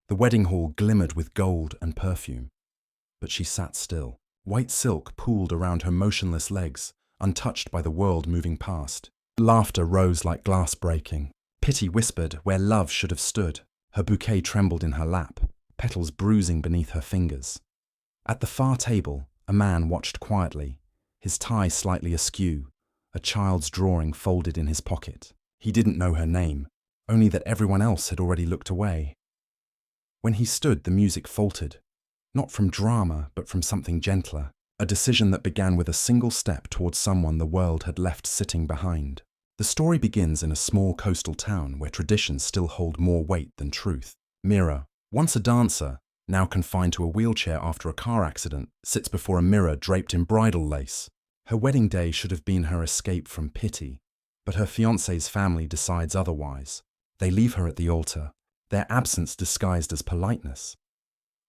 The wedding hall glimmered with gold and perfume. But she sat still. White silk pooled around her motionless legs, untouched by the world moving past. Laughter rose like glass breaking. Pity whispered where love should have stood. Her bouquet trembled in her lap, petals bruising beneath her fingers. At the far table, a man watched quietly, his tie slightly askew, a child's drawing folded in his pocket. He didn't know her name, only that everyone else had already looked away. When he stood, the music faltered, not from drama, but from something gentler, a decision that began with a single step towards someone the world had left sitting behind. The story begins in a small coastal town where traditions still hold more weight than truth. Mira, once a dancer, now confined to a wheelchair after a car accident, sits before a mirror draped in bridal lace. Her wedding day should have been her escape from pity, but her fiancé's family decides otherwise. They leave her at the altar, their absence disguised as politeness.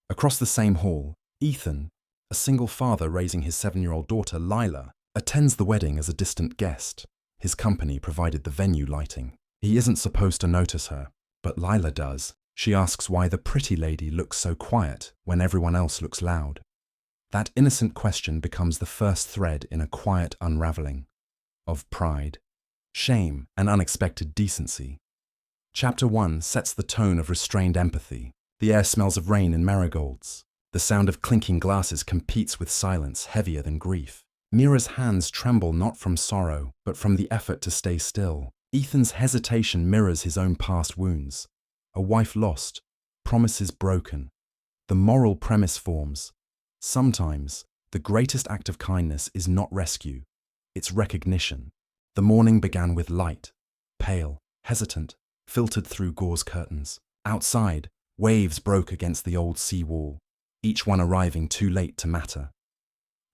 Across the same hall, Ethan, a single father raising his 7-year-old daughter, Lila, attends the wedding as a distant guest. His company provided the venue lighting. He isn't supposed to notice her, but Lila does. She asks why the pretty lady looks so quiet when everyone else looks loud. That innocent question becomes the first thread in a quiet unraveling of pride, shame, and unexpected decency. Chapter 1 sets the tone of restrained empathy. The air smells of rain and marigolds. The sound of clinking glasses competes with silence heavier than grief. Mira's hands tremble not from sorrow, but from the effort to stay still. Ethan's hesitation mirrors his own past wounds. A wife lost, promises broken. The moral premise forms. Sometimes, the greatest act of kindness is not rescue, it's recognition. The morning began with light, pale, hesitant, filtered through gauze curtains. Outside, waves broke against the old sea wall, each one arriving too late to matter.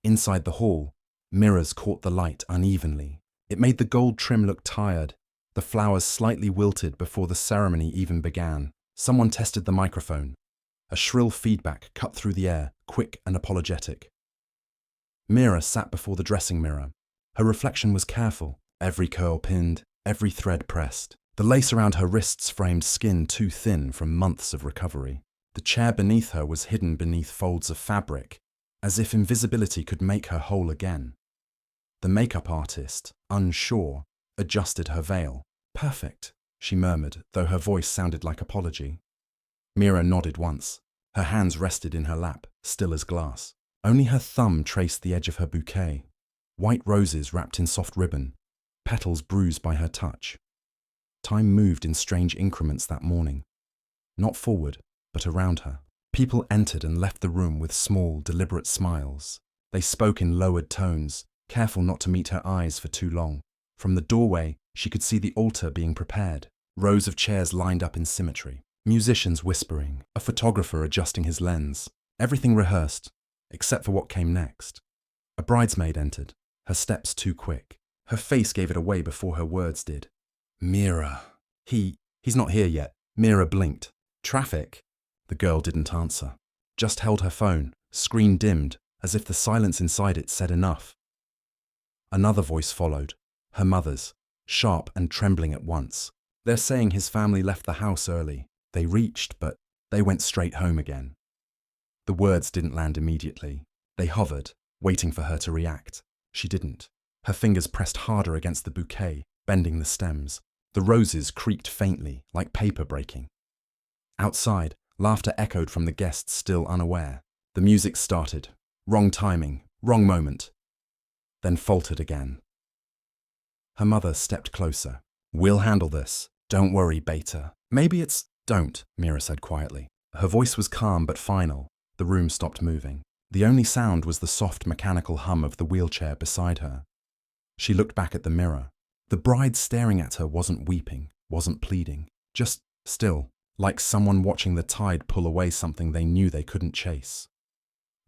Inside the hall, mirrors caught the light unevenly. It made the gold trim look tired, the flowers slightly wilted before the ceremony even began. Someone tested the microphone. A shrill feedback cut through the air, quick and apologetic. Mira sat before the dressing mirror. Her reflection was careful, every curl pinned, every thread pressed. The lace around her wrists framed skin too thin from months of recovery. The chair beneath her was hidden beneath folds of fabric, as if invisibility could make her whole again. The makeup artist, unsure, adjusted her veil. "Perfect," she murmured, though her voice sounded like apology. Mira nodded once. Her hands rested in her lap, still as glass. Only her thumb traced the edge of her bouquet. White roses wrapped in soft ribbon, petals bruised by her touch. Time moved in strange increments that morning. Not forward, but around her. People entered and left the room with small, deliberate smiles. They spoke in lowered tones, careful not to meet her eyes for too long. From the doorway, she could see the altar being prepared, rows of chairs lined up in symmetry, musicians whispering, a photographer adjusting his lens. Everything rehearsed, except for what came next. A bridesmaid entered, her steps too quick. Her face gave it away before her words did. "Mira. He's not here yet." Mira blinked. "Traffic?" The girl didn't answer, just held her phone, screen dimmed, as if the silence inside it said enough. Another voice followed, her mother's, sharp and trembling at once. "They're saying his family left the house early. They reached, but they went straight home again." The words didn't land immediately. They hovered, waiting for her to react. She didn't. Her fingers pressed harder against the bouquet, bending the stems. The roses creaked faintly, like paper breaking. Outside, laughter echoed from the guests still unaware. The music started. Wrong timing, wrong moment. Then faltered again. Her mother stepped closer. "We'll handle this. Don't worry, Beta." "Maybe it's don't," Mira said quietly. Her voice was calm but final. The room stopped moving. The only sound was the soft mechanical hum of the wheelchair beside her. She looked back at the mirror. The bride staring at her wasn't weeping, wasn't pleading, just still, like someone watching the tide pull away something they knew they couldn't chase.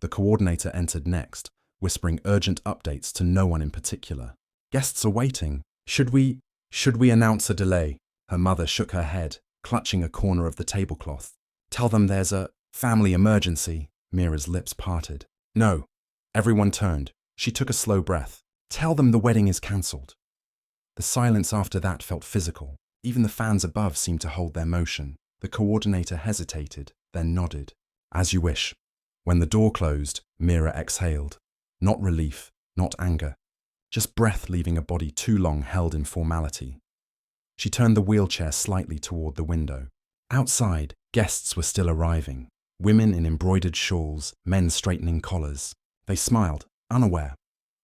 The coordinator entered next, whispering urgent updates to no one in particular. "Guests are waiting. Should we announce a delay?" Her mother shook her head, clutching a corner of the tablecloth. "Tell them there's a family emergency." Mira's lips parted. "No." Everyone turned. She took a slow breath. "Tell them the wedding is cancelled." The silence after that felt physical. Even the fans above seemed to hold their motion. The coordinator hesitated, then nodded. As you wish. When the door closed, Mira exhaled. Not relief, not anger. Just breath leaving a body too long held in formality. She turned the wheelchair slightly toward the window. Outside, guests were still arriving. Women in embroidered shawls, men straightening collars. They smiled, unaware.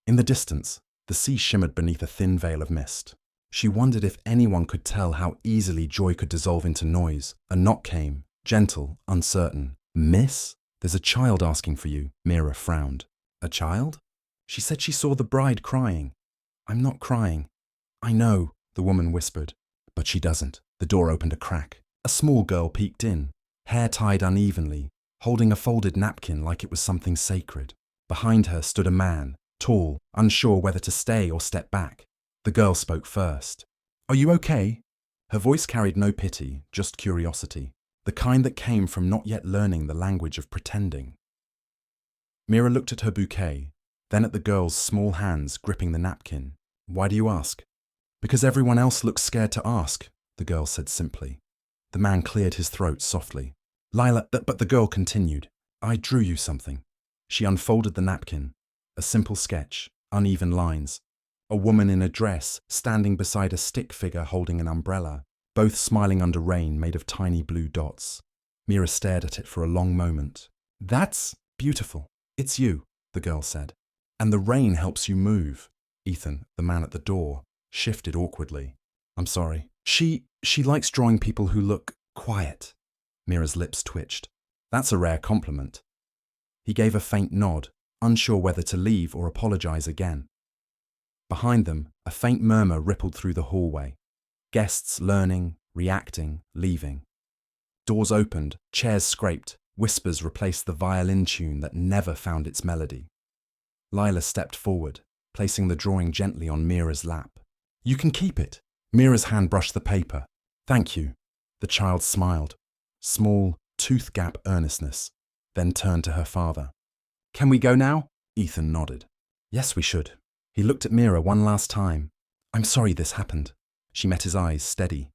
In the distance, the sea shimmered beneath a thin veil of mist. She wondered if anyone could tell how easily joy could dissolve into noise. A knock came, gentle, uncertain. "Miss? There's a child asking for you," Mira frowned. "A child?" She said she saw the bride crying. "I'm not crying." "I know," the woman whispered. But she doesn't. The door opened a crack. A small girl peeked in, hair tied unevenly, holding a folded napkin like it was something sacred. Behind her stood a man, tall, unsure whether to stay or step back. The girl spoke first. "Are you okay?" Her voice carried no pity, just curiosity, the kind that came from not yet learning the language of pretending. Mira looked at her bouquet, then at the girl's small hands gripping the napkin. "Why do you ask?" "Because everyone else looks scared to ask," the girl said simply. The man cleared his throat softly. "Lila," but the girl continued. "I drew you something." She unfolded the napkin. A simple sketch, uneven lines. A woman in a dress standing beside a stick figure holding an umbrella, both smiling under rain made of tiny blue dots. Mira stared at it for a long moment. "That's beautiful. It's you," the girl said. "And the rain helps you move." Ethan, the man at the door, shifted awkwardly. "I'm sorry. She likes drawing people who look quiet." Mira's lips twitched. "That's a rare compliment." He gave a faint nod, unsure whether to leave or apologize again. Behind them, a faint murmur rippled through the hallway. Guests learning, reacting, leaving. Doors opened, chairs scraped, whispers replaced the violin tune that never found its melody. Lila stepped forward, placing the drawing gently on Mira's lap. "You can keep it." Mira's hand brushed the paper. "Thank you." The child smiled. Small, tooth-gap earnestness, then turned to her father. "Can we go now?" Ethan nodded. "Yes, we should." He looked at Mira one last time. "I'm sorry this happened." She met his eyes steady.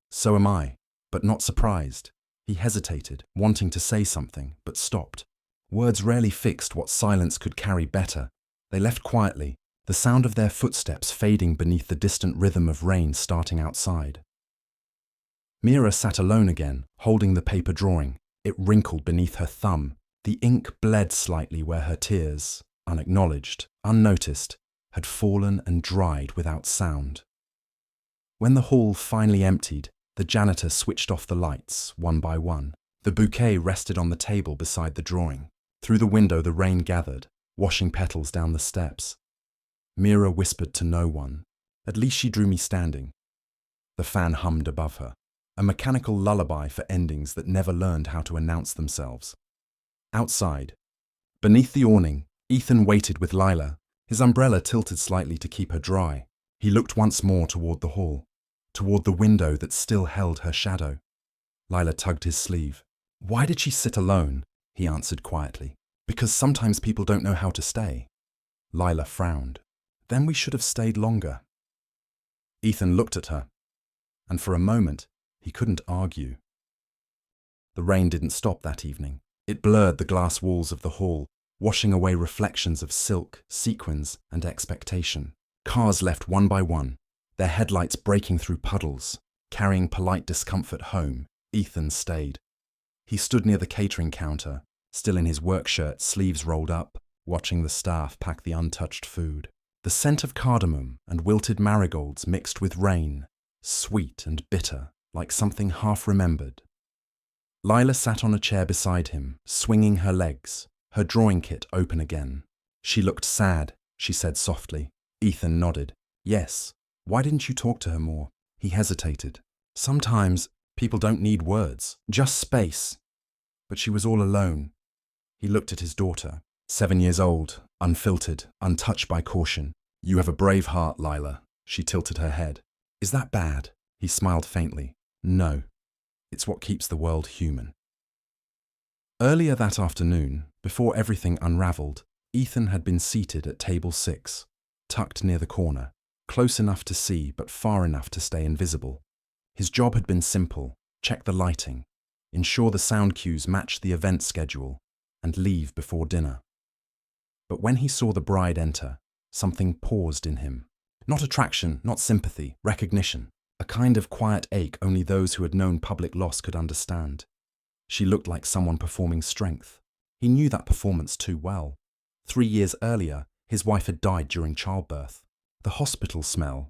"So am I," but not surprised. He hesitated, wanting to say something, but stopped. Words rarely fixed what silence could carry better. They left quietly, the sound of their footsteps fading beneath the distant rhythm of rain starting outside. Mira sat alone again, holding the paper drawing. It wrinkled beneath her thumb. The ink bled slightly where her tears, unacknowledged, unnoticed, had fallen and dried without sound. When the hall finally emptied, the janitor switched off the lights, one by one. The bouquet rested on the table beside the drawing. Through the window the rain gathered, washing petals down the steps. Mira whispered to no one. At least she drew me standing. The fan hummed above her, a mechanical lullaby for endings that never learned how to announce themselves. Outside, beneath the awning, Ethan waited with Lila, his umbrella tilted slightly to keep her dry. He looked once more toward the hall, toward the window that still held her shadow. Lila tugged his sleeve. "Why did she sit alone?" he answered quietly. "Because sometimes people don't know how to stay." Lila frowned. "Then we should have stayed longer." Ethan looked at her, and for a moment, he couldn't argue. The rain didn't stop that evening. It blurred the glass walls of the hall, washing away reflections of silk, sequins, and expectation. Cars left one by one, their headlights breaking through puddles, carrying polite discomfort home. Ethan stayed. He stood near the catering counter, still in his work shirt, sleeves rolled up, watching the staff pack the untouched food. The scent of cardamom and wilted marigolds mixed with rain, sweet and bitter, like something half-remembered. Lila sat on a chair beside him, swinging her legs, her drawing kit open again. "She looked sad," she said softly. Ethan nodded. "Yes. Why didn't you talk to her more?" He hesitated. "Sometimes people don't need words, just space." But she was all alone. He looked at his daughter, 7 years old, unfiltered, untouched by caution. "You have a brave heart, Lila." She tilted her head. "Is that bad?" He smiled faintly. "No. It's what keeps the world human." Earlier that afternoon, before everything unraveled, Ethan had been seated at table 6, tucked near the corner, close enough to see but far enough to stay invisible. His job had been simple: check the lighting. ensure the sound cues matched the event schedule, and leave before dinner. But when he saw the bride enter, something paused in him. Not attraction, not sympathy, recognition. A kind of quiet ache only those who had known public loss could understand. She looked like someone performing strength. He knew that performance too well. 3 years earlier, his wife had died during childbirth. The hospital smell,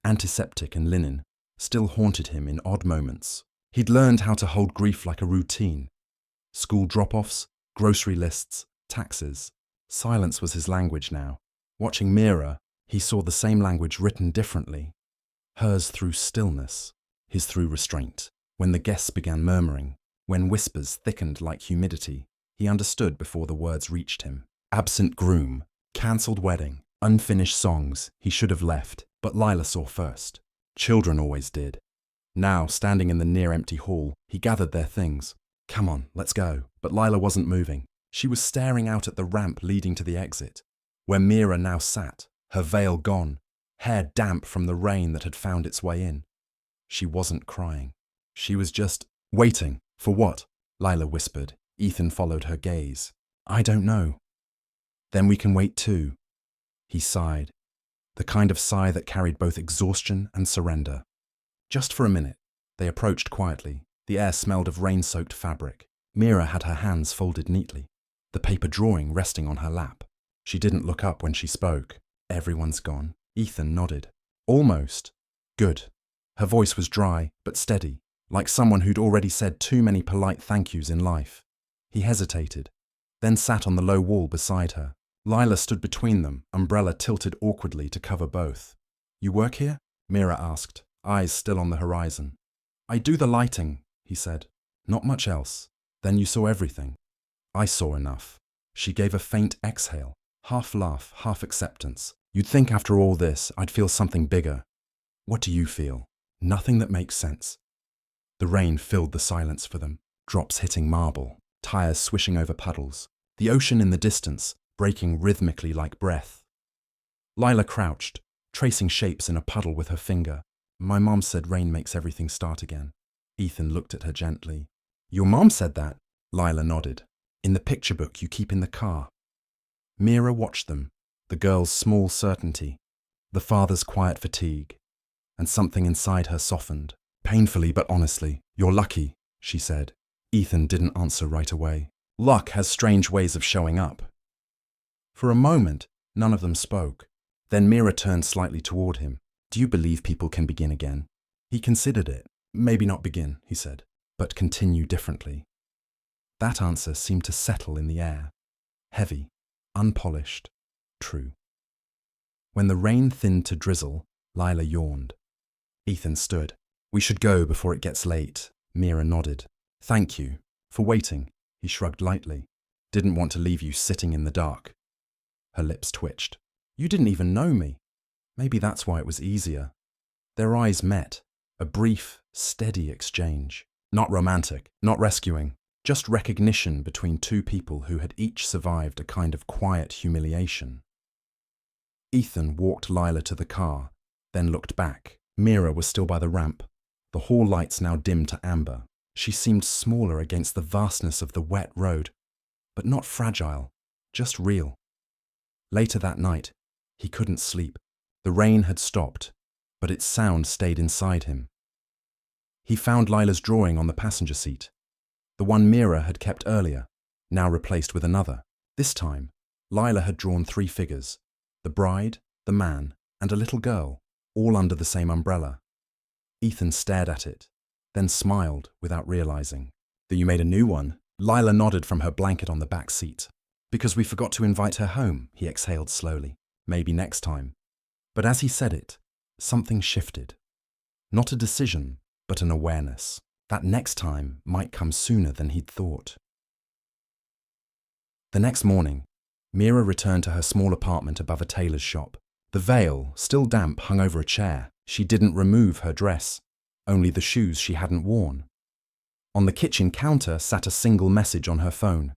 antiseptic and linen, still haunted him in odd moments. He'd learned how to hold grief like a routine. School drop-offs, grocery lists, taxes. Silence was his language now. Watching Mira, he saw the same language written differently. Hers through stillness, his through restraint. When the guests began murmuring, when whispers thickened like humidity, he understood before the words reached him. Absent groom, cancelled wedding, unfinished songs. He should have left, but Lila saw first. Children always did. Now, standing in the near-empty hall, he gathered their things. Come on, let's go. But Lila wasn't moving. She was staring out at the ramp leading to the exit, where Mira now sat, her veil gone, hair damp from the rain that had found its way in. She wasn't crying. She was just waiting. For what? Lila whispered. Ethan followed her gaze. I don't know. Then we can wait too. He sighed, the kind of sigh that carried both exhaustion and surrender. Just for a minute, they approached quietly. The air smelled of rain-soaked fabric. Mira had her hands folded neatly, the paper drawing resting on her lap. She didn't look up when she spoke. Everyone's gone. Ethan nodded. Almost. Good. Her voice was dry, but steady, like someone who'd already said too many polite thank yous in life. He hesitated, then sat on the low wall beside her. Lila stood between them, umbrella tilted awkwardly to cover both. You work here? Mira asked, eyes still on the horizon. I do the lighting, he said. Not much else. Then you saw everything. I saw enough. She gave a faint exhale, half laugh, half acceptance. You'd think after all this, I'd feel something bigger. What do you feel? Nothing that makes sense. The rain filled the silence for them, drops hitting marble, tires swishing over puddles, the ocean in the distance, breaking rhythmically like breath. Lila crouched, tracing shapes in a puddle with her finger. My mom said rain makes everything start again. Ethan looked at her gently. Your mom said that? Lila nodded. In the picture book you keep in the car. Mira watched them, the girl's small certainty, the father's quiet fatigue, and something inside her softened. Painfully but honestly. You're lucky, she said. Ethan didn't answer right away. Luck has strange ways of showing up. For a moment, none of them spoke. Then Mira turned slightly toward him. Do you believe people can begin again? He considered it. Maybe not begin, he said, but continue differently. That answer seemed to settle in the air. Heavy, unpolished, true. When the rain thinned to drizzle, Lila yawned. Ethan stood. We should go before it gets late. Mira nodded. Thank you. For waiting. He shrugged lightly. Didn't want to leave you sitting in the dark. Her lips twitched. You didn't even know me. Maybe that's why it was easier. Their eyes met. A brief, steady exchange. Not romantic, not rescuing. Just recognition between two people who had each survived a kind of quiet humiliation. Ethan walked Lila to the car, then looked back. Mira was still by the ramp, the hall lights now dimmed to amber. She seemed smaller against the vastness of the wet road, but not fragile, just real. Later that night, he couldn't sleep. The rain had stopped, but its sound stayed inside him. He found Lila's drawing on the passenger seat, the one Mira had kept earlier, now replaced with another. This time, Lila had drawn 3 figures, the bride, the man, and a little girl, all under the same umbrella. Ethan stared at it, then smiled without realizing. That you made a new one? Lila nodded from her blanket on the back seat. Because we forgot to invite her home, he exhaled slowly. Maybe next time. But as he said it, something shifted. Not a decision, but an awareness. That next time might come sooner than he'd thought. The next morning, Mira returned to her small apartment above a tailor's shop. The veil, still damp, hung over a chair. She didn't remove her dress, only the shoes she hadn't worn. On the kitchen counter sat a single message on her phone.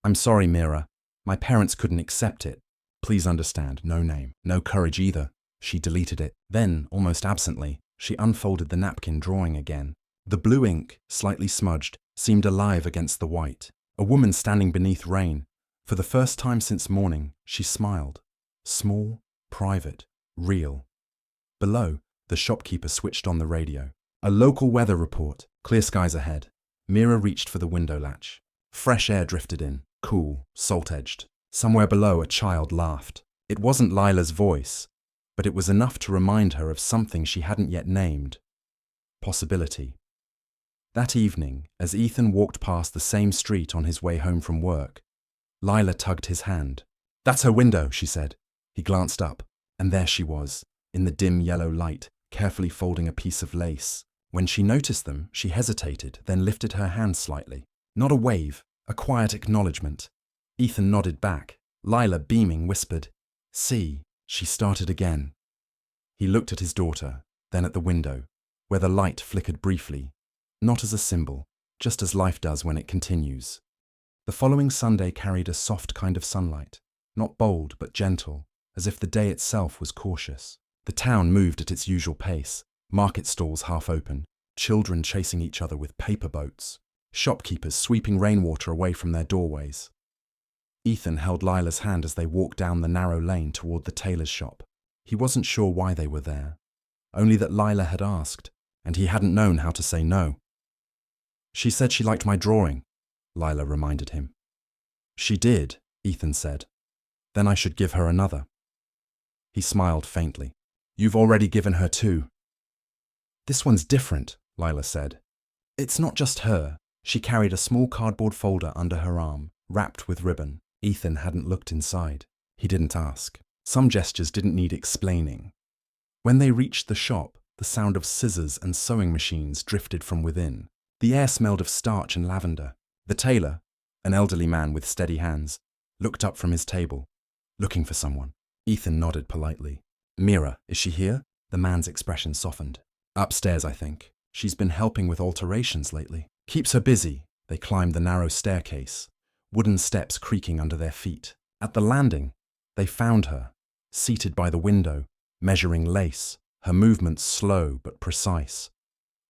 I'm sorry, Mira. My parents couldn't accept it. Please understand, no name, no courage either. She deleted it. Then, almost absently, she unfolded the napkin drawing again. The blue ink, slightly smudged, seemed alive against the white. A woman standing beneath rain. For the first time since morning, she smiled. Small, private, real. Below, the shopkeeper switched on the radio. A local weather report. Clear skies ahead. Mira reached for the window latch. Fresh air drifted in, cool, salt-edged. Somewhere below, a child laughed. It wasn't Lila's voice, but it was enough to remind her of something she hadn't yet named. Possibility. That evening, as Ethan walked past the same street on his way home from work, Lila tugged his hand. "That's her window," she said. He glanced up, and there she was, in the dim yellow light, carefully folding a piece of lace. When she noticed them, she hesitated, then lifted her hand slightly. Not a wave, a quiet acknowledgement. Ethan nodded back. Lila, beaming, whispered, "See." She started again. He looked at his daughter, then at the window, where the light flickered briefly, not as a symbol, just as life does when it continues. The following Sunday carried a soft kind of sunlight, not bold but gentle, as if the day itself was cautious. The town moved at its usual pace, market stalls half open, children chasing each other with paper boats, shopkeepers sweeping rainwater away from their doorways. Ethan held Lila's hand as they walked down the narrow lane toward the tailor's shop. He wasn't sure why they were there, only that Lila had asked, and he hadn't known how to say no. "She said she liked my drawing," Lila reminded him. "She did," Ethan said. "Then I should give her another." He smiled faintly. "You've already given her two." "This one's different," Lila said. "It's not just her." She carried a small cardboard folder under her arm, wrapped with ribbon. Ethan hadn't looked inside. He didn't ask. Some gestures didn't need explaining. When they reached the shop, the sound of scissors and sewing machines drifted from within. The air smelled of starch and lavender. The tailor, an elderly man with steady hands, looked up from his table, looking for someone. Ethan nodded politely. "Mira, is she here?" The man's expression softened. "Upstairs, I think. She's been helping with alterations lately. Keeps her busy." They climbed the narrow staircase, wooden steps creaking under their feet. At the landing, they found her, seated by the window, measuring lace, her movements slow but precise.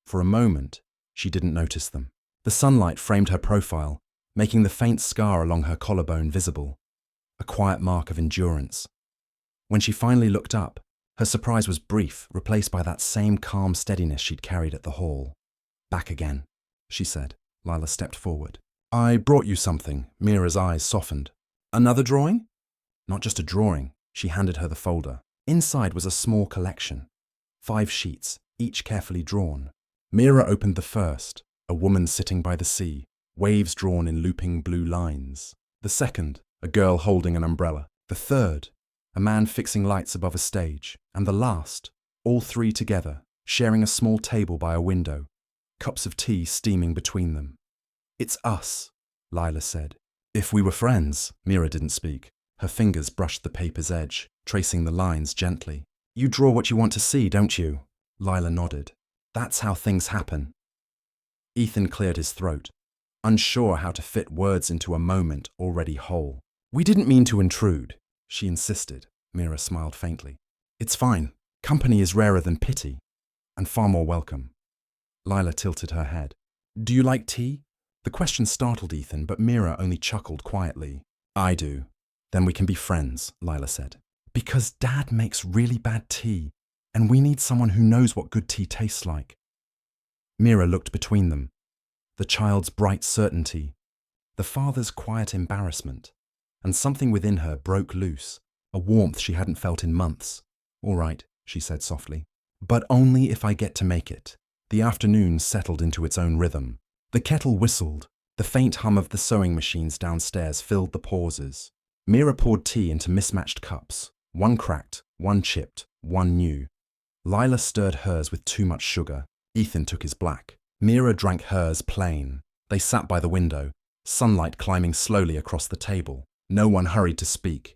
For a moment, she didn't notice them. The sunlight framed her profile, making the faint scar along her collarbone visible, a quiet mark of endurance. When she finally looked up, her surprise was brief, replaced by that same calm steadiness she'd carried at the hall. "Back again," she said. Lila stepped forward. "I brought you something." Mira's eyes softened. "Another drawing?" "Not just a drawing." She handed her the folder. Inside was a small collection. 5 sheets, each carefully drawn. Mira opened the first, a woman sitting by the sea, waves drawn in looping blue lines. The second, a girl holding an umbrella. The third, a man fixing lights above a stage. And the last, all 3 together, sharing a small table by a window, cups of tea steaming between them. "It's us," Lila said. "If we were friends." Mira didn't speak. Her fingers brushed the paper's edge, tracing the lines gently. "You draw what you want to see, don't you?" Lila nodded. "That's how things happen." Ethan cleared his throat, unsure how to fit words into a moment already whole. "We didn't mean to intrude," she insisted. Mira smiled faintly. "It's fine. Company is rarer than pity, and far more welcome." Lila tilted her head. "Do you like tea?" The question startled Ethan, but Mira only chuckled quietly. "I do." "Then we can be friends," Lila said. "Because Dad makes really bad tea, and we need someone who knows what good tea tastes like." Mira looked between them. The child's bright certainty, the father's quiet embarrassment, and something within her broke loose, a warmth she hadn't felt in months. "All right," she said softly. "But only if I get to make it." The afternoon settled into its own rhythm. The kettle whistled. The faint hum of the sewing machines downstairs filled the pauses. Mira poured tea into mismatched cups. One cracked, one chipped, one new. Lila stirred hers with too much sugar. Ethan took his black. Mira drank hers plain. They sat by the window, sunlight climbing slowly across the table. No one hurried to speak.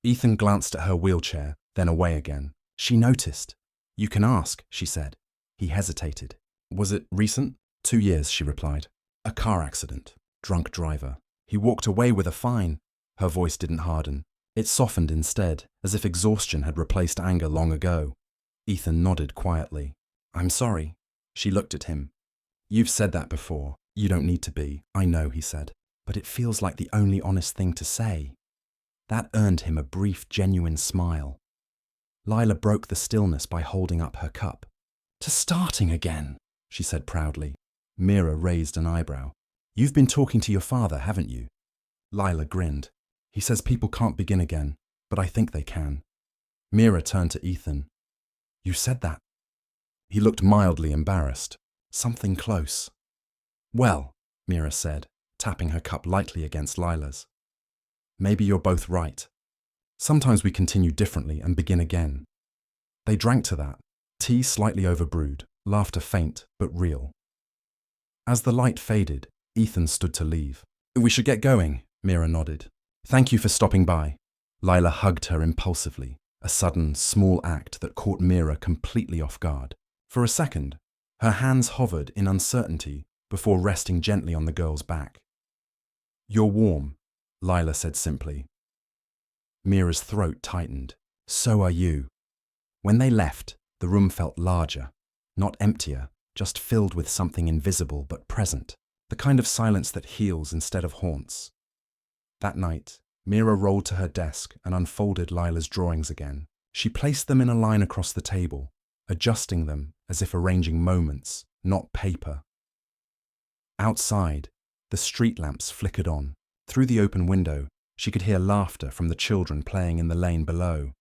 Ethan glanced at her wheelchair, then away again. She noticed. "You can ask," she said. He hesitated. "Was it recent?" 2 years, she replied. "A car accident. Drunk driver. He walked away with a fine." Her voice didn't harden. It softened instead, as if exhaustion had replaced anger long ago. Ethan nodded quietly. "I'm sorry." She looked at him. "You've said that before." You don't need to be, I know, he said, but it feels like the only honest thing to say. That earned him a brief, genuine smile. Lila broke the stillness by holding up her cup. To starting again, she said proudly. Mira raised an eyebrow. You've been talking to your father, haven't you? Lila grinned. He says people can't begin again, but I think they can. Mira turned to Ethan. You said that. He looked mildly embarrassed. Something close. Well, Mira said, tapping her cup lightly against Lila's. Maybe you're both right. Sometimes we continue differently and begin again. They drank to that, tea slightly overbrewed, laughter faint but real. As the light faded, Ethan stood to leave. We should get going, Mira nodded. Thank you for stopping by. Lila hugged her impulsively, a sudden, small act that caught Mira completely off guard. For a second, her hands hovered in uncertainty before resting gently on the girl's back. You're warm, Lila said simply. Mira's throat tightened. So are you. When they left, the room felt larger, not emptier, just filled with something invisible but present, the kind of silence that heals instead of haunts. That night, Mira rolled to her desk and unfolded Lila's drawings again. She placed them in a line across the table, adjusting them as if arranging moments, not paper. Outside, the street lamps flickered on. Through the open window, she could hear laughter from the children playing in the lane below.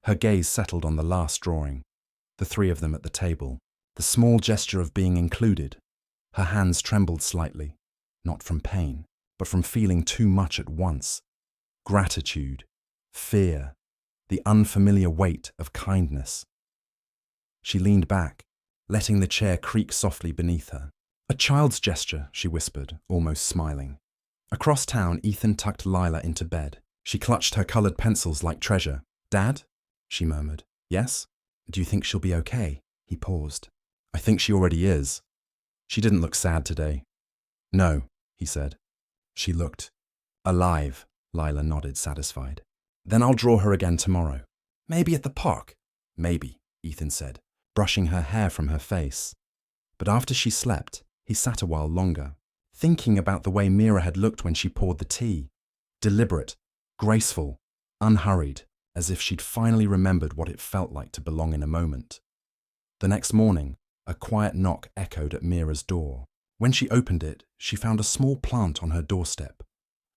Her gaze settled on the last drawing, the three of them at the table, the small gesture of being included. Her hands trembled slightly, not from pain, but from feeling too much at once. Gratitude, fear, the unfamiliar weight of kindness. She leaned back, letting the chair creak softly beneath her. A child's gesture, she whispered, almost smiling. Across town, Ethan tucked Lila into bed. She clutched her colored pencils like treasure. Dad? She murmured. Yes? Do you think she'll be okay? He paused. I think she already is. She didn't look sad today. No, he said. She looked alive, Lila nodded, satisfied. Then I'll draw her again tomorrow. Maybe at the park? Maybe, Ethan said, brushing her hair from her face. But after she slept, he sat a while longer, thinking about the way Mira had looked when she poured the tea. Deliberate, graceful, unhurried, as if she'd finally remembered what it felt like to belong in a moment. The next morning, a quiet knock echoed at Mira's door. When she opened it, she found a small plant on her doorstep.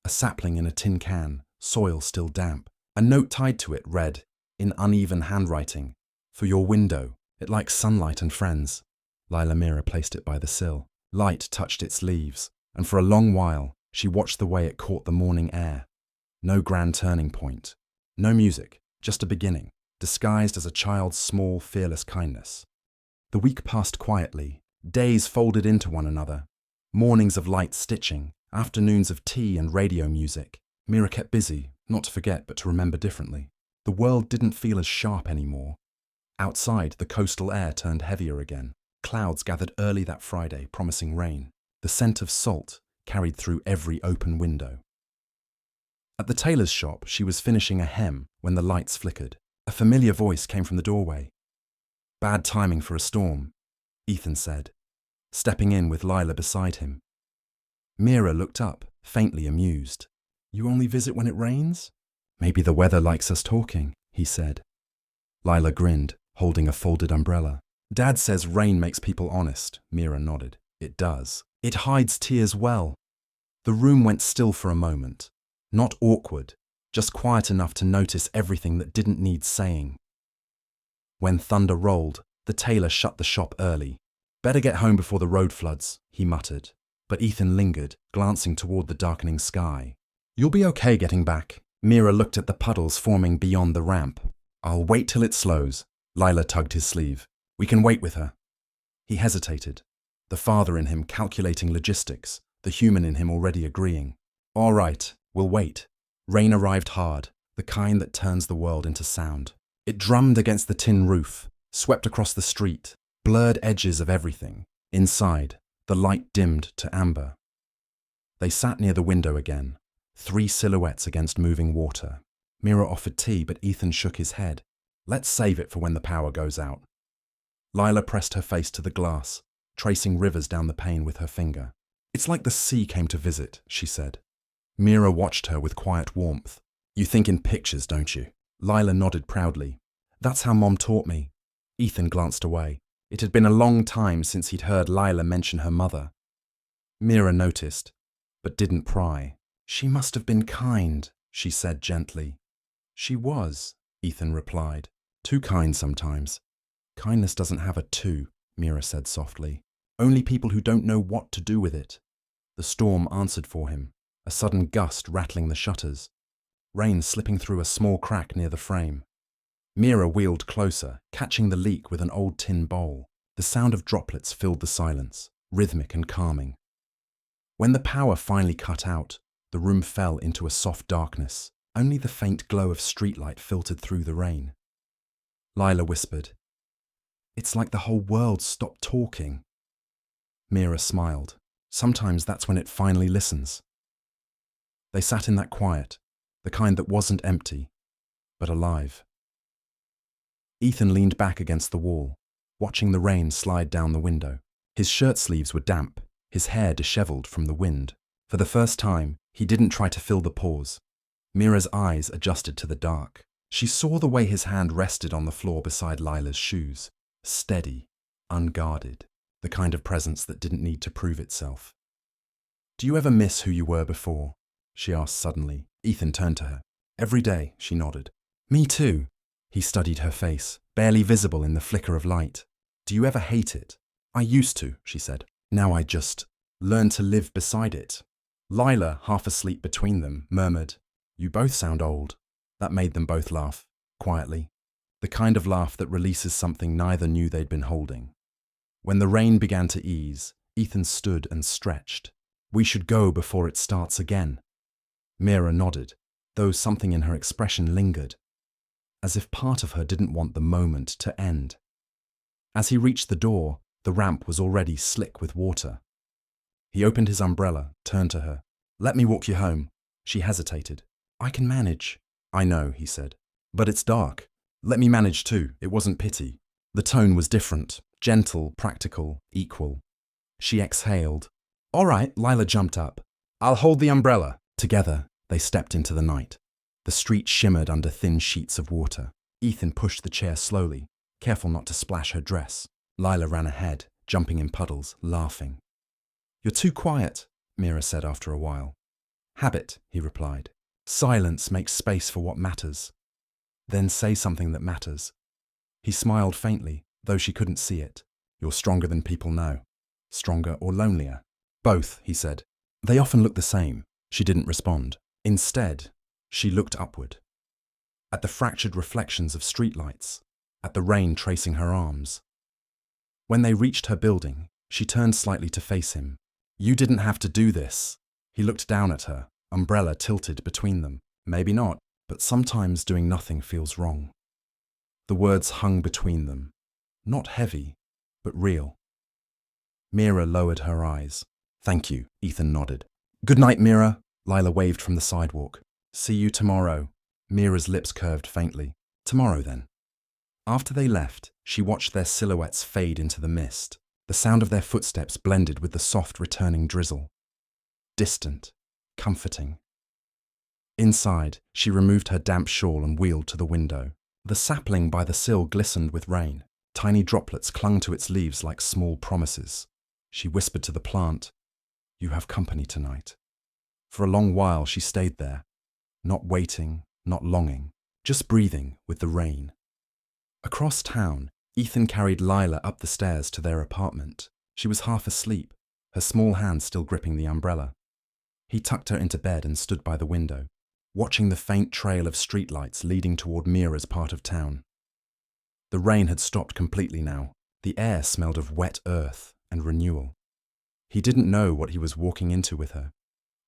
A sapling in a tin can, soil still damp. A note tied to it read, in uneven handwriting, "For your window. It likes sunlight and friends." Lila Mira placed it by the sill. Light touched its leaves, and for a long while, she watched the way it caught the morning air. No grand turning point. No music, just a beginning, disguised as a child's small, fearless kindness. The week passed quietly. Days folded into one another. Mornings of light stitching, afternoons of tea and radio music. Mira kept busy, not to forget but to remember differently. The world didn't feel as sharp anymore. Outside, the coastal air turned heavier again. Clouds gathered early that Friday, promising rain. The scent of salt carried through every open window. At the tailor's shop, she was finishing a hem when the lights flickered. A familiar voice came from the doorway. Bad timing for a storm, Ethan said, stepping in with Lila beside him. Mira looked up, faintly amused. You only visit when it rains? Maybe the weather likes us talking, he said. Lila grinned, holding a folded umbrella. Dad says rain makes people honest, Mira nodded. It does. It hides tears well. The room went still for a moment. Not awkward, just quiet enough to notice everything that didn't need saying. When thunder rolled, the tailor shut the shop early. Better get home before the road floods, he muttered. But Ethan lingered, glancing toward the darkening sky. You'll be okay getting back. Mira looked at the puddles forming beyond the ramp. I'll wait till it slows. Lila tugged his sleeve. We can wait with her. He hesitated, the father in him calculating logistics, the human in him already agreeing. All right, we'll wait. Rain arrived hard, the kind that turns the world into sound. It drummed against the tin roof, swept across the street, blurred edges of everything. Inside, the light dimmed to amber. They sat near the window again, 3 silhouettes against moving water. Mira offered tea, but Ethan shook his head. Let's save it for when the power goes out. Lila pressed her face to the glass, tracing rivers down the pane with her finger. It's like the sea came to visit, she said. Mira watched her with quiet warmth. You think in pictures, don't you? Lila nodded proudly. That's how Mom taught me. Ethan glanced away. It had been a long time since he'd heard Lila mention her mother. Mira noticed, but didn't pry. She must have been kind, she said gently. She was, Ethan replied. Too kind sometimes. Kindness doesn't have a to, Mira said softly. Only people who don't know what to do with it. The storm answered for him, a sudden gust rattling the shutters, rain slipping through a small crack near the frame. Mira wheeled closer, catching the leak with an old tin bowl. The sound of droplets filled the silence, rhythmic and calming. When the power finally cut out, the room fell into a soft darkness. Only the faint glow of streetlight filtered through the rain. Lila whispered, "It's like the whole world stopped talking." Mira smiled. Sometimes that's when it finally listens. They sat in that quiet, the kind that wasn't empty, but alive. Ethan leaned back against the wall, watching the rain slide down the window. His shirt sleeves were damp, his hair disheveled from the wind. For the first time, he didn't try to fill the pause. Mira's eyes adjusted to the dark. She saw the way his hand rested on the floor beside Lila's shoes. Steady, unguarded, the kind of presence that didn't need to prove itself. "Do you ever miss who you were before?" she asked suddenly. Ethan turned to her. "Every day," she nodded. "Me too." He studied her face, barely visible in the flicker of light. "Do you ever hate it?" "I used to," she said. "Now I just learn to live beside it." Lila, half asleep between them, murmured, "You both sound old." That made them both laugh, quietly, the kind of laugh that releases something neither knew they'd been holding. When the rain began to ease, Ethan stood and stretched. "We should go before it starts again." Mira nodded, though something in her expression lingered, as if part of her didn't want the moment to end. As he reached the door, the ramp was already slick with water. He opened his umbrella, turned to her. "Let me walk you home." She hesitated. "I can manage." "I know," he said. "But it's dark. Let me manage too." It wasn't pity. The tone was different, gentle, practical, equal. She exhaled. "All right," Lila jumped up. "I'll hold the umbrella." Together, they stepped into the night. The street shimmered under thin sheets of water. Ethan pushed the chair slowly, careful not to splash her dress. Lila ran ahead, jumping in puddles, laughing. "You're too quiet," Mira said after a while. "Habit," he replied. "Silence makes space for what matters. Then say something that matters." He smiled faintly, though she couldn't see it. "You're stronger than people know." "Stronger or lonelier?" "Both," he said. "They often look the same." She didn't respond. Instead, she looked upward, at the fractured reflections of streetlights, at the rain tracing her arms. When they reached her building, she turned slightly to face him. "You didn't have to do this." He looked down at her, umbrella tilted between them. "Maybe not, but sometimes doing nothing feels wrong." The words hung between them, not heavy, but real. Mira lowered her eyes. "Thank you," Ethan nodded. "Good night, Mira." Lila waved from the sidewalk. "See you tomorrow." Mira's lips curved faintly. "Tomorrow, then." After they left, she watched their silhouettes fade into the mist. The sound of their footsteps blended with the soft returning drizzle. Distant, comforting. Inside, she removed her damp shawl and wheeled to the window. The sapling by the sill glistened with rain. Tiny droplets clung to its leaves like small promises. She whispered to the plant, "You have company tonight." For a long while she stayed there, not waiting, not longing, just breathing with the rain. Across town, Ethan carried Lila up the stairs to their apartment. She was half asleep, her small hand still gripping the umbrella. He tucked her into bed and stood by the window, watching the faint trail of streetlights leading toward Mira's part of town. The rain had stopped completely now. The air smelled of wet earth and renewal. He didn't know what he was walking into with her.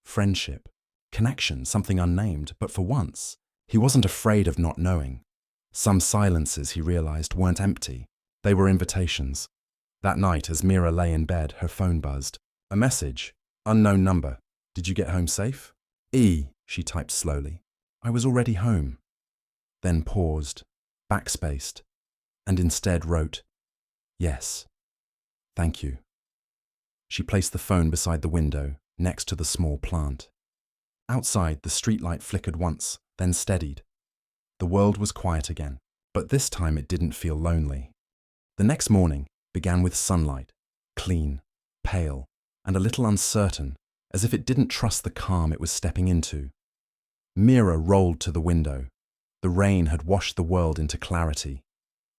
Friendship, connection, something unnamed, but for once, he wasn't afraid of not knowing. Some silences, he realized, weren't empty. They were invitations. That night, as Mira lay in bed, her phone buzzed. A message. Unknown number. "Did you get home safe?" "E," she typed slowly. "I was already home." Then paused, backspaced, and instead wrote, "Yes. Thank you." She placed the phone beside the window, next to the small plant. Outside, the streetlight flickered once, then steadied. The world was quiet again, but this time it didn't feel lonely. The next morning began with sunlight, clean, pale, and a little uncertain, as if it didn't trust the calm it was stepping into. Mira rolled to the window. The rain had washed the world into clarity.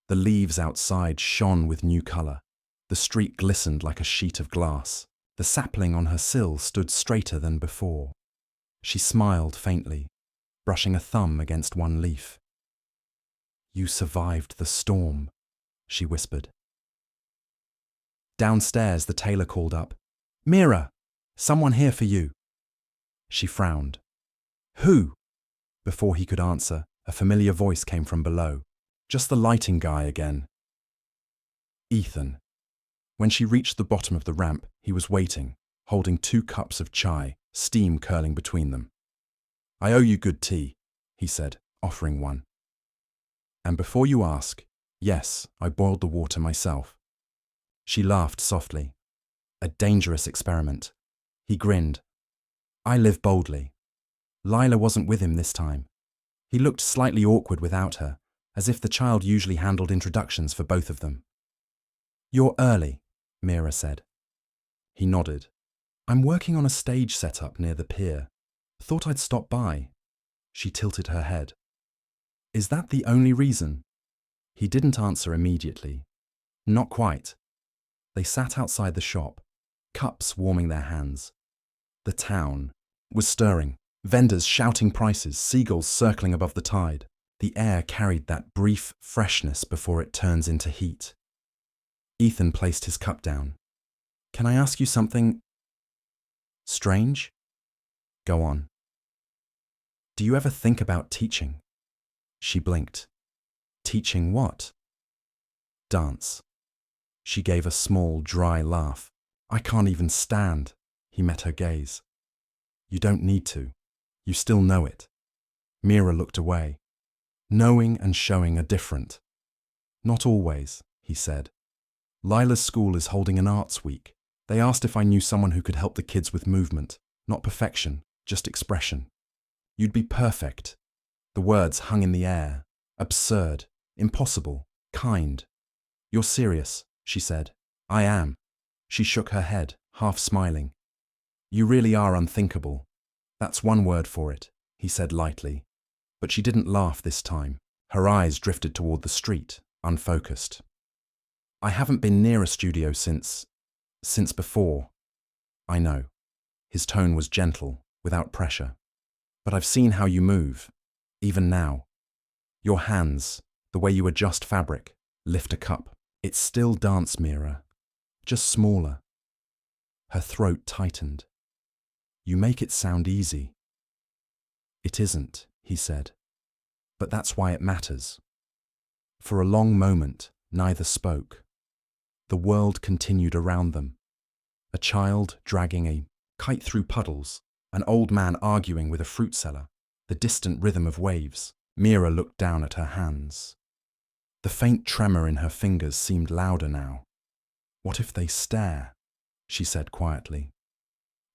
The leaves outside shone with new colour. The street glistened like a sheet of glass. The sapling on her sill stood straighter than before. She smiled faintly, brushing a thumb against one leaf. "You survived the storm," she whispered. Downstairs, the tailor called up, "Mira, someone here for you." She frowned. "Who?" Before he could answer, a familiar voice came from below. "Just the lighting guy again." Ethan. When she reached the bottom of the ramp, he was waiting, holding 2 cups of chai, steam curling between them. "I owe you good tea," he said, offering one. "And before you ask, yes, I boiled the water myself." She laughed softly. A dangerous experiment. He grinned. "I live boldly." Lila wasn't with him this time. He looked slightly awkward without her, as if the child usually handled introductions for both of them. "You're early," Mira said. He nodded. "I'm working on a stage setup near the pier. Thought I'd stop by." She tilted her head. "Is that the only reason?" He didn't answer immediately. Not quite. They sat outside the shop, cups warming their hands. The town was stirring, vendors shouting prices, seagulls circling above the tide. The air carried that brief freshness before it turns into heat. Ethan placed his cup down. "Can I ask you something strange?" "Go on." "Do you ever think about teaching?" She blinked. "Teaching what?" "Dance." She gave a small, dry laugh. "I can't even stand." He met her gaze. "You don't need to. You still know it." Mira looked away. "Knowing and showing are different." "Not always," he said. "Lila's school is holding an arts week. They asked if I knew someone who could help the kids with movement. Not perfection, just expression. You'd be perfect." The words hung in the air. Absurd, impossible, kind. "You're serious," she said. "I am." She shook her head, half smiling. "You really are unthinkable. That's one word for it," he said lightly. But she didn't laugh this time. Her eyes drifted toward the street, unfocused. "I haven't been near a studio since before." "I know." His tone was gentle, without pressure. "But I've seen how you move, even now. Your hands, the way you adjust fabric, lift a cup. It's still dance, Mira, just smaller." Her throat tightened. "You make it sound easy." "It isn't," he said. "But that's why it matters." For a long moment, neither spoke. The world continued around them. A child dragging a kite through puddles, an old man arguing with a fruit seller, the distant rhythm of waves. Mira looked down at her hands. The faint tremor in her fingers seemed louder now. "What if they stare?" she said quietly.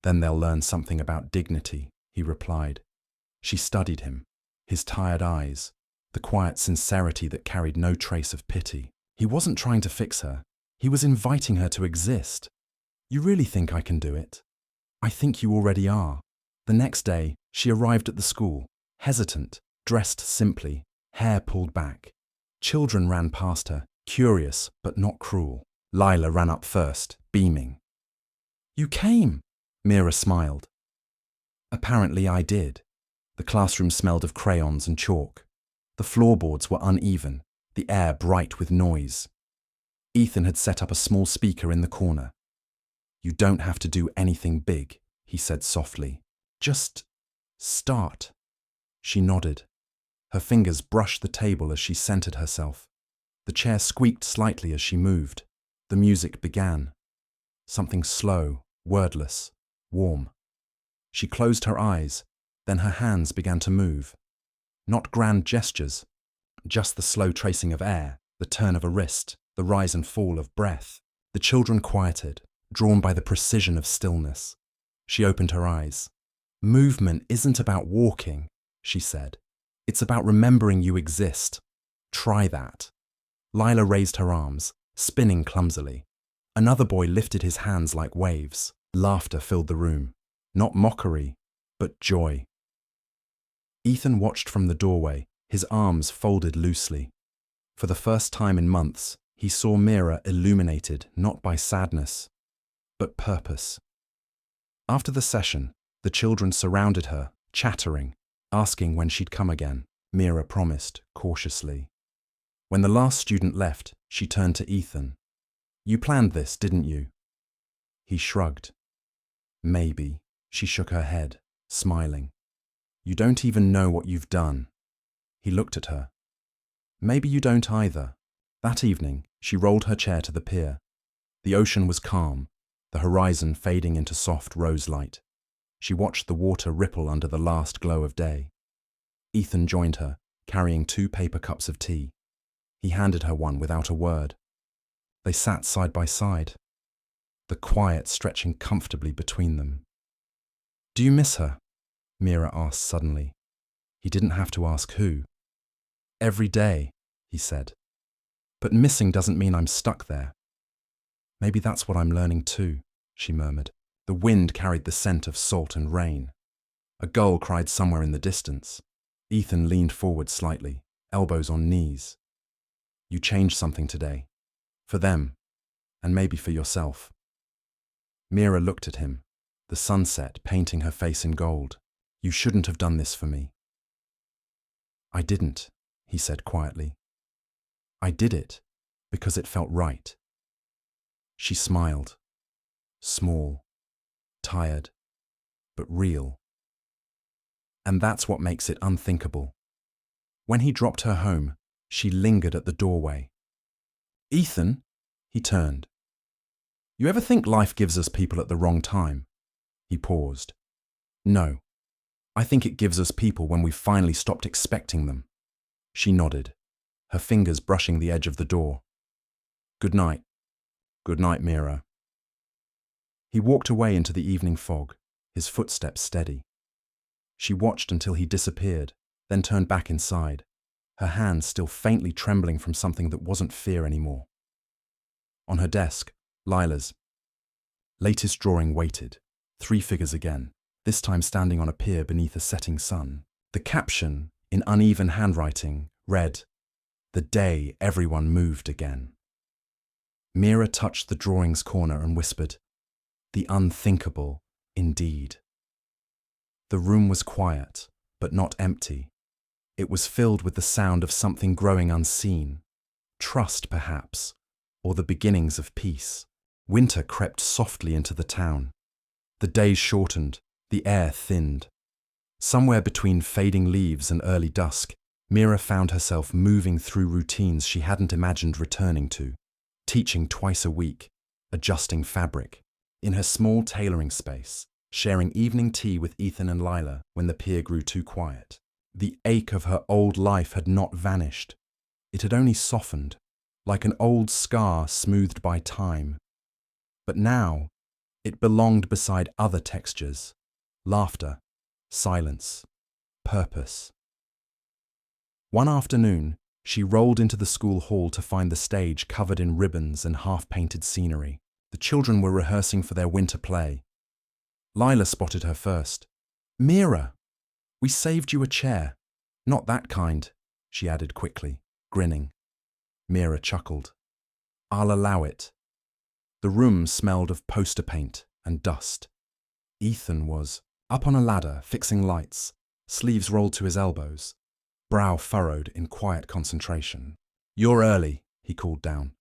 "Then they'll learn something about dignity," he replied. She studied him, his tired eyes, the quiet sincerity that carried no trace of pity. He wasn't trying to fix her. He was inviting her to exist. "You really think I can do it?" "I think you already are." The next day, she arrived at the school, hesitant, dressed simply, hair pulled back. Children ran past her, curious but not cruel. Lila ran up first, beaming. "You came!" Mira smiled. "Apparently I did." The classroom smelled of crayons and chalk. The floorboards were uneven, the air bright with noise. Ethan had set up a small speaker in the corner. "You don't have to do anything big," he said softly. "Just start." She nodded. Her fingers brushed the table as she centered herself. The chair squeaked slightly as she moved. The music began. Something slow, wordless, warm. She closed her eyes, then her hands began to move. Not grand gestures, just the slow tracing of air, the turn of a wrist, the rise and fall of breath. The children quieted, drawn by the precision of stillness. She opened her eyes. "Movement isn't about walking," she said. "It's about remembering you exist. Try that." Lila raised her arms, spinning clumsily. Another boy lifted his hands like waves. Laughter filled the room. Not mockery, but joy. Ethan watched from the doorway, his arms folded loosely. For the first time in months, he saw Mira illuminated not by sadness, but purpose. After the session, the children surrounded her, chattering, asking when she'd come again. Mira promised, cautiously. When the last student left, she turned to Ethan. "You planned this, didn't you?" He shrugged. "Maybe." She shook her head, smiling. "You don't even know what you've done." He looked at her. "Maybe you don't either." That evening, she rolled her chair to the pier. The ocean was calm, the horizon fading into soft rose light. She watched the water ripple under the last glow of day. Ethan joined her, carrying 2 paper cups of tea. He handed her one without a word. They sat side by side, the quiet stretching comfortably between them. "Do you miss her?" Mira asked suddenly. He didn't have to ask who. "Every day," he said. "But missing doesn't mean I'm stuck there." "Maybe that's what I'm learning too," she murmured. The wind carried the scent of salt and rain. A gull cried somewhere in the distance. Ethan leaned forward slightly, elbows on knees. "You changed something today. For them, and maybe for yourself." Mira looked at him, the sunset painting her face in gold. "You shouldn't have done this for me." "I didn't," he said quietly. "I did it because it felt right." She smiled. Small, tired, but real. And that's what makes it unthinkable. When he dropped her home, she lingered at the doorway. "Ethan," he turned. "You ever think life gives us people at the wrong time?" He paused. "No. I think it gives us people when we've finally stopped expecting them." She nodded, her fingers brushing the edge of the door. "Good night." "Good night, Mira." He walked away into the evening fog, his footsteps steady. She watched until he disappeared, then turned back inside, her hands still faintly trembling from something that wasn't fear anymore. On her desk, Lila's latest drawing waited, 3 figures again, this time standing on a pier beneath a setting sun. The caption, in uneven handwriting, read, "The day everyone moved again." Mira touched the drawing's corner and whispered, "The unthinkable, indeed." The room was quiet, but not empty. It was filled with the sound of something growing unseen. Trust, perhaps, or the beginnings of peace. Winter crept softly into the town. The days shortened, the air thinned. Somewhere between fading leaves and early dusk, Mira found herself moving through routines she hadn't imagined returning to. Teaching twice a week, adjusting fabric. In her small tailoring space, sharing evening tea with Ethan and Lila when the pier grew too quiet. The ache of her old life had not vanished. It had only softened, like an old scar smoothed by time. But now, it belonged beside other textures: laughter, silence, purpose. One afternoon, she rolled into the school hall to find the stage covered in ribbons and half-painted scenery. The children were rehearsing for their winter play. Lila spotted her first. "Mira, we saved you a chair." "Not that kind," she added quickly, grinning. Mira chuckled. "I'll allow it." The room smelled of poster paint and dust. Ethan was up on a ladder, fixing lights, sleeves rolled to his elbows, brow furrowed in quiet concentration. "You're early," he called down.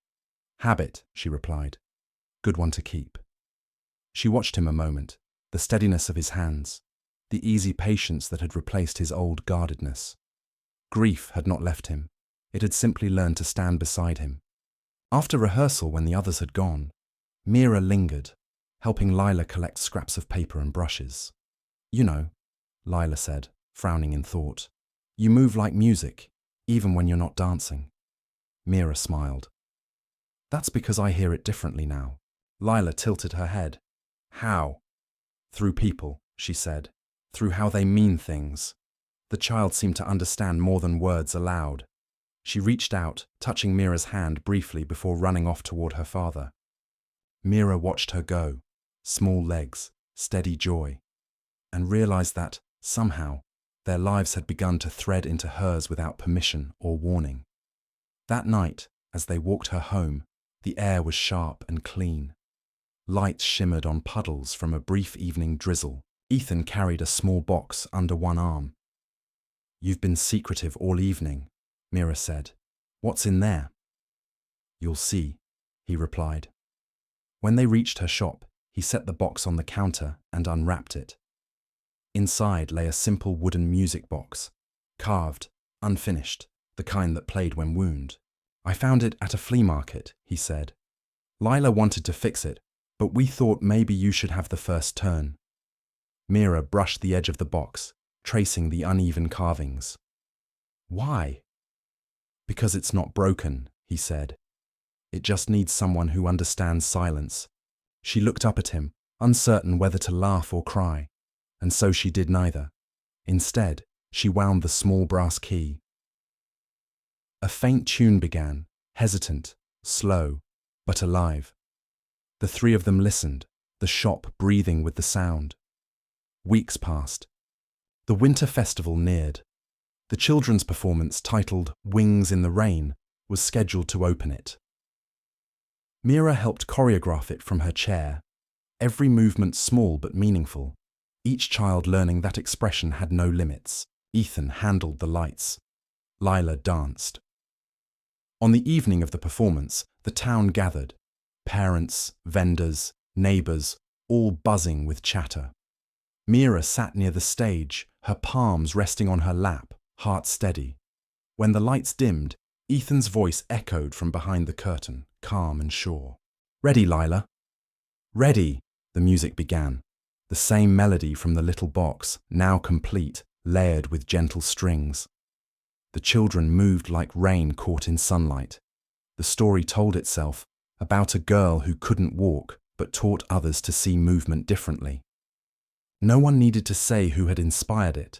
"Habit," she replied. "Good one to keep." She watched him a moment, the steadiness of his hands, the easy patience that had replaced his old guardedness. Grief had not left him. It had simply learned to stand beside him. After rehearsal, when the others had gone, Mira lingered, helping Lila collect scraps of paper and brushes. "You know," Lila said, frowning in thought, "you move like music, even when you're not dancing." Mira smiled. "That's because I hear it differently now." Lila tilted her head. How? Through people, she said. Through how they mean things. The child seemed to understand more than words aloud. She reached out, touching Mira's hand briefly before running off toward her father. Mira watched her go, small legs, steady joy, and realized that, somehow, their lives had begun to thread into hers without permission or warning. That night, as they walked her home, the air was sharp and clean. Lights shimmered on puddles from a brief evening drizzle. Ethan carried a small box under one arm. "You've been secretive all evening," Mira said. "What's in there?" "You'll see," he replied. When they reached her shop, he set the box on the counter and unwrapped it. Inside lay a simple wooden music box, carved, unfinished, the kind that played when wound. "I found it at a flea market," he said. "Lila wanted to fix it, but we thought maybe you should have the first turn." Mira brushed the edge of the box, tracing the uneven carvings. "Why?" "Because it's not broken," he said. "It just needs someone who understands silence." She looked up at him, uncertain whether to laugh or cry, and so she did neither. Instead, she wound the small brass key. A faint tune began, hesitant, slow, but alive. The three of them listened, the shop breathing with the sound. Weeks passed. The winter festival neared. The children's performance, titled Wings in the Rain, was scheduled to open it. Mira helped choreograph it from her chair, every movement small but meaningful, each child learning that expression had no limits. Ethan handled the lights. Lila danced. On the evening of the performance, the town gathered. Parents, vendors, neighbors, all buzzing with chatter. Mira sat near the stage, her palms resting on her lap, heart steady. When the lights dimmed, Ethan's voice echoed from behind the curtain, calm and sure. "Ready, Lila?" "Ready," the music began. The same melody from the little box, now complete, layered with gentle strings. The children moved like rain caught in sunlight. The story told itself about a girl who couldn't walk but taught others to see movement differently. No one needed to say who had inspired it.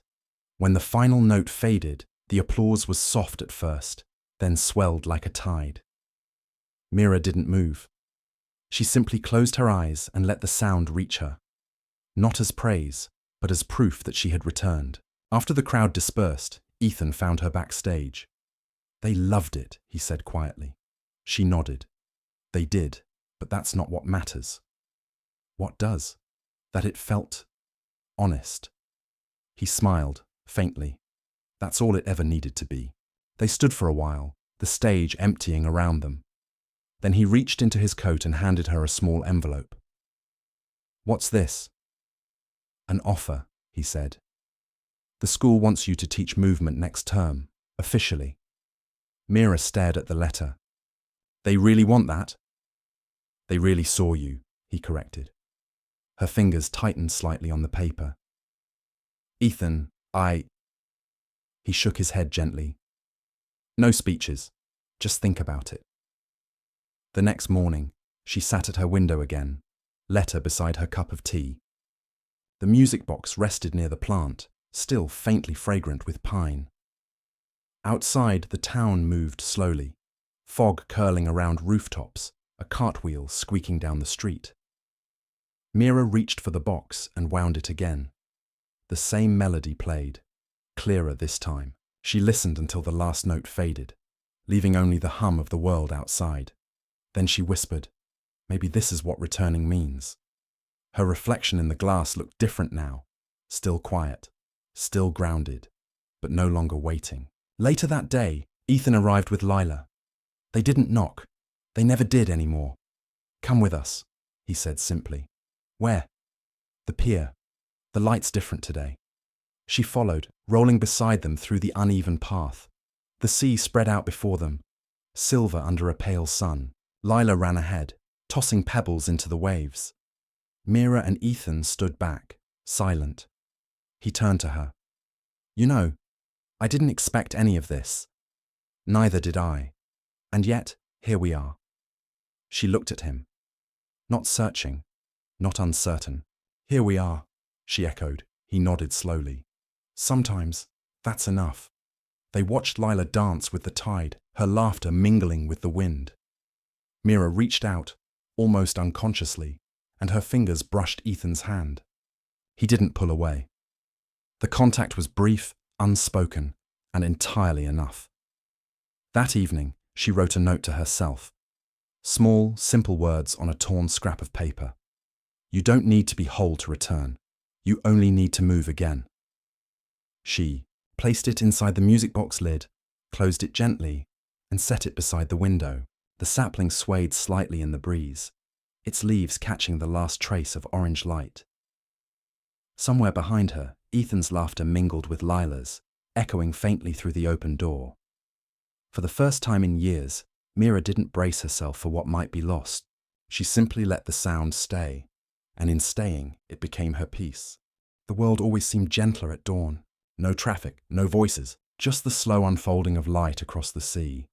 When the final note faded, the applause was soft at first, then swelled like a tide. Mira didn't move. She simply closed her eyes and let the sound reach her. Not as praise, but as proof that she had returned. After the crowd dispersed, Ethan found her backstage. "They loved it," he said quietly. She nodded. "They did, but that's not what matters." "What does?" "That it felt honest." He smiled, faintly. That's all it ever needed to be. They stood for a while, the stage emptying around them. Then he reached into his coat and handed her a small envelope. "What's this?" "An offer," he said. "The school wants you to teach movement next term, officially." Mira stared at the letter. "They really want that?" "They really saw you," he corrected. Her fingers tightened slightly on the paper. "Ethan, He shook his head gently. "No speeches. Just think about it." The next morning, she sat at her window again, letter beside her cup of tea. The music box rested near the plant, still faintly fragrant with pine. Outside, the town moved slowly, fog curling around rooftops, a cartwheel squeaking down the street. Mira reached for the box and wound it again. The same melody played, clearer this time. She listened until the last note faded, leaving only the hum of the world outside. Then she whispered, "Maybe this is what returning means." Her reflection in the glass looked different now, still quiet, still grounded, but no longer waiting. Later that day, Ethan arrived with Lila. They didn't knock. They never did anymore. "Come with us," he said simply. "Where?" "The pier. The light's different today." She followed, rolling beside them through the uneven path. The sea spread out before them, silver under a pale sun. Lila ran ahead, tossing pebbles into the waves. Mira and Ethan stood back, silent. He turned to her. "You know, I didn't expect any of this. Neither did I. And yet, here we are." She looked at him. Not searching, not uncertain. Here we are, she echoed. He nodded slowly. Sometimes, that's enough. They watched Lila dance with the tide, her laughter mingling with the wind. Mira reached out, almost unconsciously, and her fingers brushed Ethan's hand. He didn't pull away. The contact was brief, unspoken, and entirely enough. That evening, she wrote a note to herself. Small, simple words on a torn scrap of paper. You don't need to be whole to return. You only need to move again. She placed it inside the music box lid, closed it gently, and set it beside the window. The sapling swayed slightly in the breeze, its leaves catching the last trace of orange light. Somewhere behind her, Ethan's laughter mingled with Lila's, echoing faintly through the open door. For the first time in years, Mira didn't brace herself for what might be lost. She simply let the sound stay, and in staying, it became her peace. The world always seemed gentler at dawn. No traffic, no voices, just the slow unfolding of light across the sea.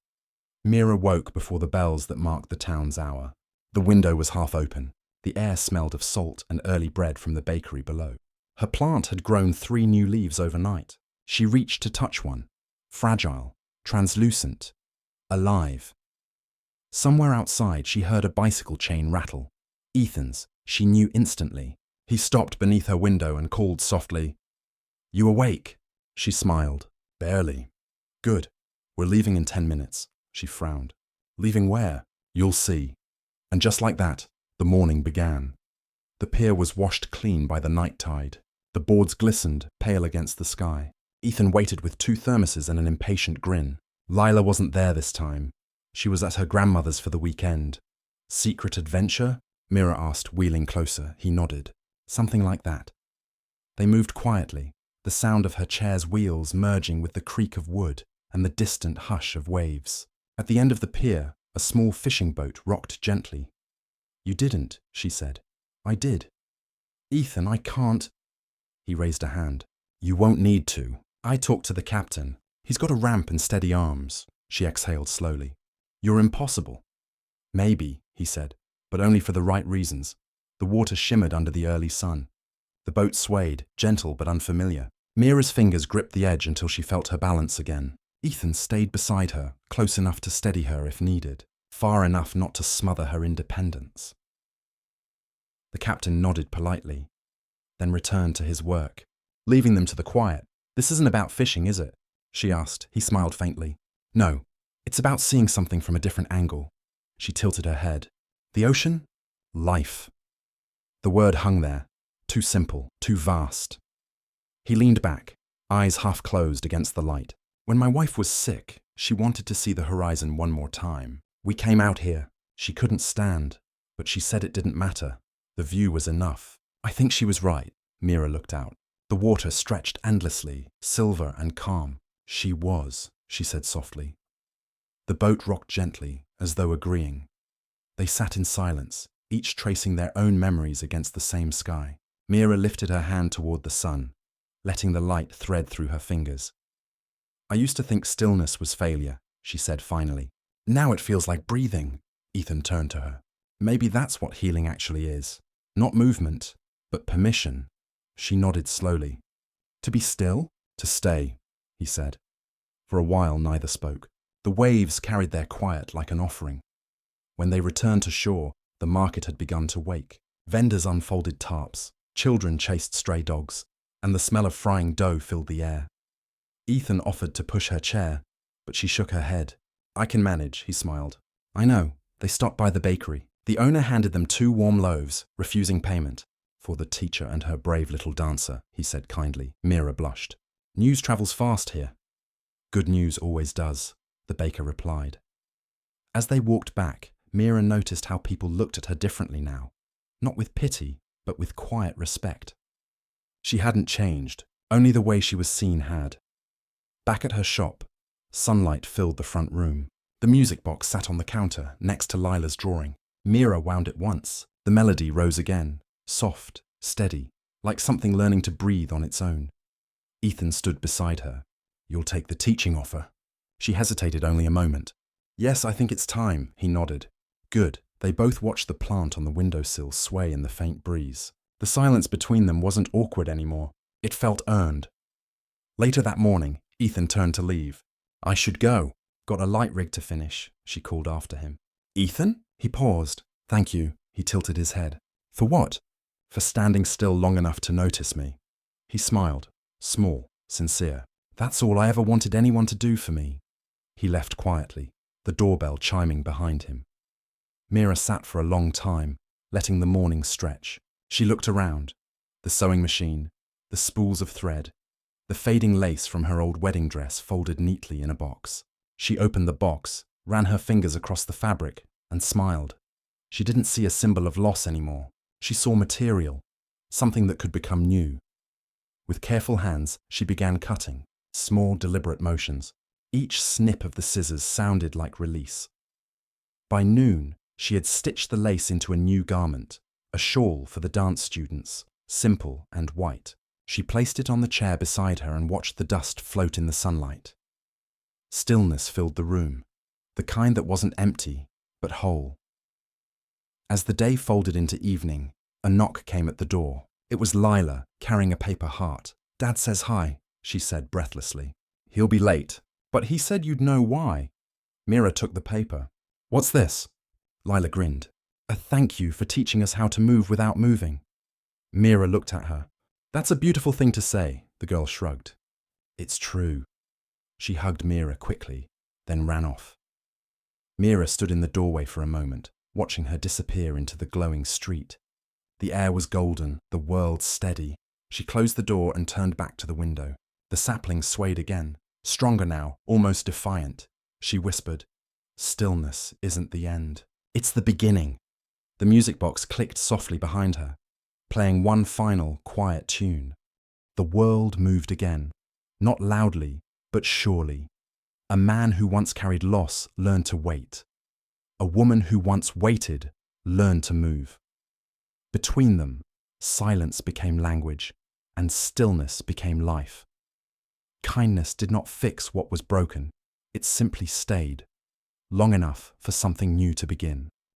Mira woke before the bells that marked the town's hour. The window was half open. The air smelled of salt and early bread from the bakery below. Her plant had grown 3 new leaves overnight. She reached to touch one, fragile, translucent, alive. Somewhere outside, she heard a bicycle chain rattle. Ethan's, she knew instantly. He stopped beneath her window and called softly, "You awake?" She smiled. "Barely." "Good. We're leaving in 10 minutes." She frowned. "Leaving where?" "You'll see." And just like that, the morning began. The pier was washed clean by the night tide. The boards glistened, pale against the sky. Ethan waited with 2 thermoses and an impatient grin. Lila wasn't there this time. She was at her grandmother's for the weekend. "Secret adventure?" Mira asked, wheeling closer. He nodded. "Something like that." They moved quietly, the sound of her chair's wheels merging with the creak of wood and the distant hush of waves. At the end of the pier, a small fishing boat rocked gently. "You didn't," she said. "I did." "Ethan, I can't." He raised a hand. "You won't need to. I talked to the captain. He's got a ramp and steady arms." She exhaled slowly. "You're impossible." "Maybe," he said, "but only for the right reasons." The water shimmered under the early sun. The boat swayed, gentle but unfamiliar. Mira's fingers gripped the edge until she felt her balance again. Ethan stayed beside her, close enough to steady her if needed, far enough not to smother her independence. The captain nodded politely, then returned to his work, leaving them to the quiet. "This isn't about fishing, is it?" she asked. He smiled faintly. "No, it's about seeing something from a different angle." She tilted her head. "The ocean? Life." The word hung there, too simple, too vast. He leaned back, eyes half closed against the light. "When my wife was sick, she wanted to see the horizon one more time. We came out here. She couldn't stand, but she said it didn't matter. The view was enough." I think she was right. Mira looked out. The water stretched endlessly, silver and calm. "She was," she said softly. The boat rocked gently, as though agreeing. They sat in silence, each tracing their own memories against the same sky. Mira lifted her hand toward the sun, letting the light thread through her fingers. "I used to think stillness was failure," she said finally. "Now it feels like breathing." Ethan turned to her. "Maybe that's what healing actually is. Not movement, but permission." She nodded slowly. "To be still?" "To stay," he said. For a while neither spoke. The waves carried their quiet like an offering. When they returned to shore, the market had begun to wake. Vendors unfolded tarps, children chased stray dogs, and the smell of frying dough filled the air. Ethan offered to push her chair, but she shook her head. "I can manage," he smiled. "I know." They stopped by the bakery. The owner handed them 2 warm loaves, refusing payment. "For the teacher and her brave little dancer," he said kindly. Mira blushed. "News travels fast here." "Good news always does," the baker replied. As they walked back, Mira noticed how people looked at her differently now. Not with pity, but with quiet respect. She hadn't changed, only the way she was seen had. Back at her shop, sunlight filled the front room. The music box sat on the counter, next to Lila's drawing. Mira wound it once. The melody rose again, soft, steady, like something learning to breathe on its own. Ethan stood beside her. "You'll take the teaching offer?" She hesitated only a moment. "Yes, I think it's time," he nodded. "Good. They both watched the plant on the windowsill sway in the faint breeze. The silence between them wasn't awkward anymore. It felt earned. Later that morning, Ethan turned to leave. "I should go. Got a light rig to finish," she called after him. "Ethan?" He paused. "Thank you." He tilted his head. "For what?" "For standing still long enough to notice me." He smiled, small, sincere. "That's all I ever wanted anyone to do for me." He left quietly, the doorbell chiming behind him. Mira sat for a long time, letting the morning stretch. She looked around. The sewing machine, the spools of thread, the fading lace from her old wedding dress folded neatly in a box. She opened the box, ran her fingers across the fabric, and smiled. She didn't see a symbol of loss anymore. She saw material, something that could become new. With careful hands, she began cutting, small, deliberate motions. Each snip of the scissors sounded like release. By noon, she had stitched the lace into a new garment, a shawl for the dance students, simple and white. She placed it on the chair beside her and watched the dust float in the sunlight. Stillness filled the room, the kind that wasn't empty, but whole. As the day folded into evening, a knock came at the door. It was Lila, carrying a paper heart. "Dad says hi," she said breathlessly. "He'll be late." "But he said you'd know why." Mira took the paper. "What's this?" Lila grinned. "A thank you for teaching us how to move without moving." Mira looked at her. "That's a beautiful thing to say," the girl shrugged. "It's true." She hugged Mira quickly, then ran off. Mira stood in the doorway for a moment, watching her disappear into the glowing street. The air was golden, the world steady. She closed the door and turned back to the window. The sapling swayed again, stronger now, almost defiant. She whispered, "Stillness isn't the end. It's the beginning." The music box clicked softly behind her, playing one final, quiet tune. The world moved again, not loudly, but surely. A man who once carried loss learned to wait. A woman who once waited learned to move. Between them, silence became language, and stillness became life. Kindness did not fix what was broken. It simply stayed, long enough for something new to begin.